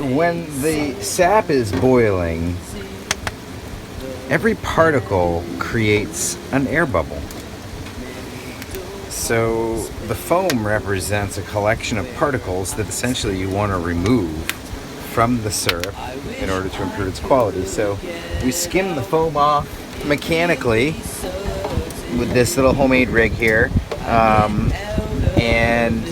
When the sap is boiling, every particle creates an air bubble. So the foam represents a collection of particles that essentially you want to remove from the syrup in order to improve its quality. So we skim the foam off mechanically with this little homemade rig here, and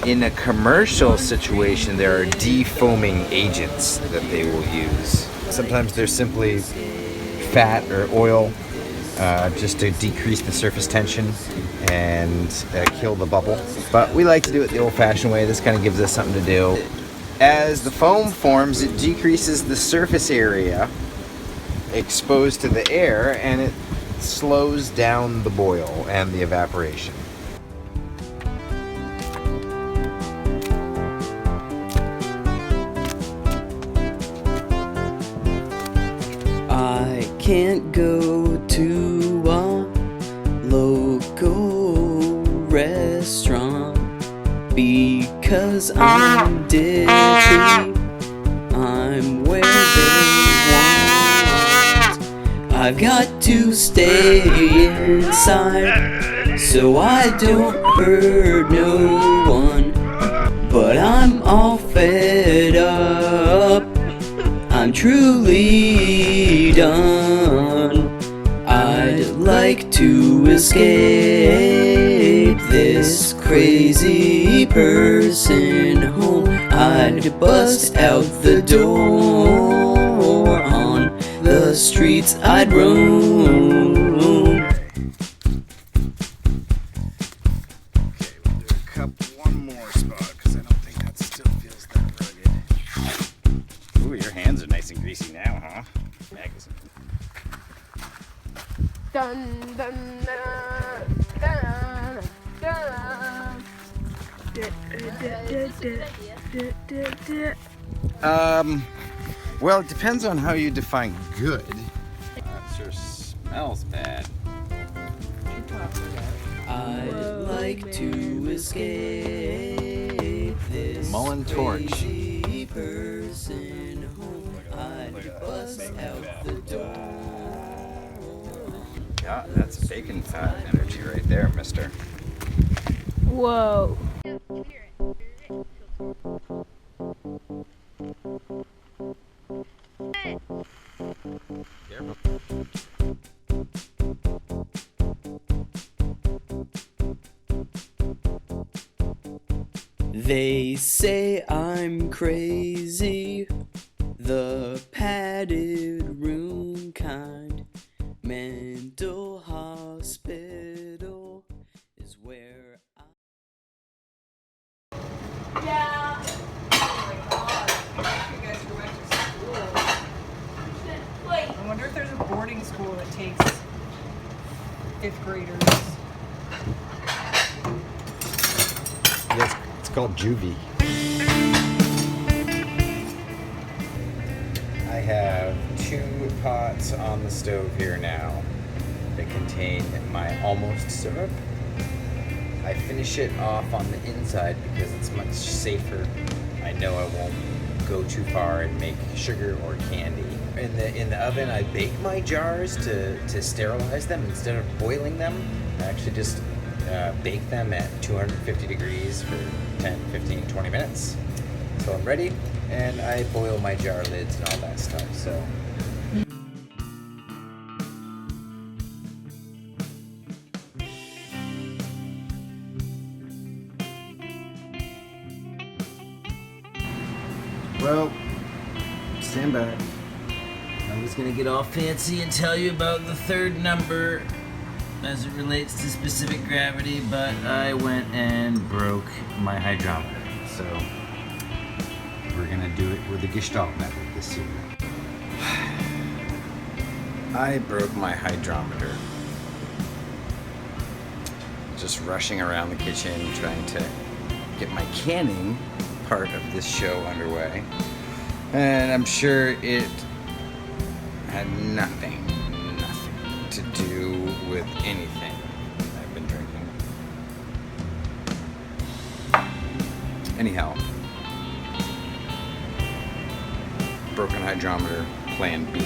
in a commercial situation there are defoaming agents that they will use. Sometimes they're simply fat or oil, just to decrease the surface tension and kill the bubble. But we like to do it the old-fashioned way. This kind of gives us something to do. As the foam forms, it decreases the surface area exposed to the air, and it slows down the boil and the evaporation. I can't go to a local restaurant because I'm ditzy. I'm where they want. I've got to stay inside so I don't hurt no one. But I'm all fed up, I'm truly done. I'd like to escape this crazy person home. I'd bust out the door, on the streets I'd roam. One more spot, because I don't think that still feels that rugged. Ooh, your hands are nice and greasy now, huh? Magazine. Dun dun dun dun dun. Well, it depends on how you define good. That sure smells bad. I'd like to escape this Mullen torch. crazy person home. I'd bust out the door. Yeah, that's bacon fat energy right there, mister. Whoa. Careful. They say I'm crazy, the padded room kind. Mental hospital is where I... Yeah. Oh my god. You guys are going to school. Wait. I wonder if there's a boarding school that takes 5th graders. Yes, it's called juvie. I have 2 pots on the stove here now that contain my almost syrup. I finish it off on the inside because it's much safer. I know I won't go too far and make sugar or candy. In the oven, I bake my jars to sterilize them instead of boiling them. I actually just bake them at 250 degrees for 10, 15, 20 minutes. So I'm ready, and I boil my jar lids and all that stuff. So. Well, stand back. I was gonna get all fancy and tell you about the 3rd number as it relates to specific gravity, but I went and broke my hydrometer. So we're gonna do it with the Gestalt method this year. I broke my hydrometer. Just rushing around the kitchen trying to get my canning part of this show underway. And I'm sure it had nothing to do with anything I've been drinking. Anyhow, broken hydrometer, plan B.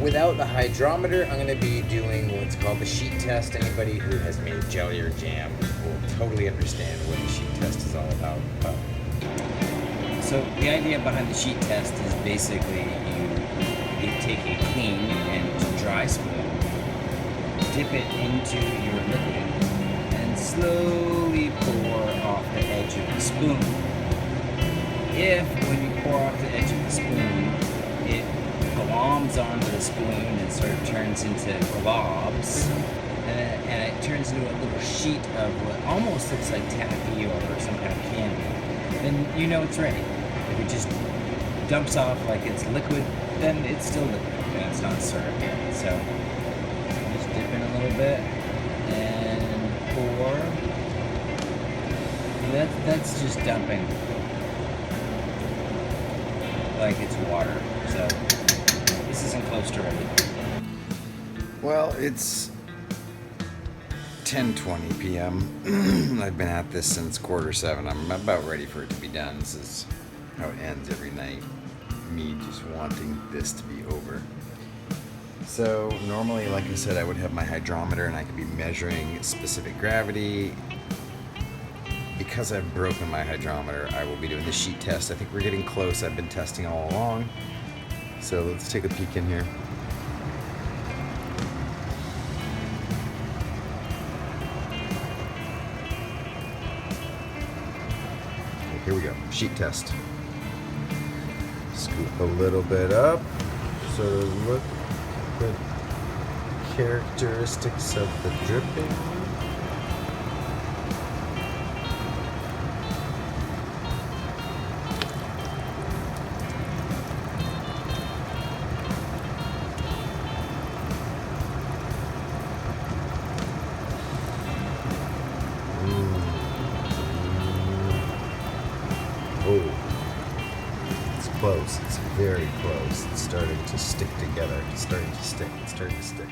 Without the hydrometer, I'm going to be doing what's called the sheet test. Anybody who has made jelly or jam will totally understand what the sheet test is all about. So the idea behind the sheet test is basically you take a clean and dry spoon, dip it into your liquid, and slowly pour off the edge of the spoon. If, when you pour off the edge of the spoon, it gloms onto the spoon and sort of turns into globs, and it turns into a little sheet of what almost looks like taffy or some kind of candy, then you know it's ready. If it just dumps off like it's liquid, then it's still liquid, and it's not syrup yet. So just dip in a little bit and pour. That's just dumping like it's water. So this isn't close to ready. Well, it's 10:20 p.m. I've been at this since 6:45. I'm about ready for it to be done. This is how it ends every night. Me just wanting this to be over. So normally, like I said, I would have my hydrometer and I could be measuring specific gravity. Because I've broken my hydrometer, I will be doing the sheet test. I think we're getting close. I've been testing all along. So let's take a peek in here. Okay, here we go. Sheet test. Scoop a little bit up. Sort of look at the characteristics of the dripping. Oh, it's close. It's very close. It's starting to stick together. It's starting to stick. It's starting to stick.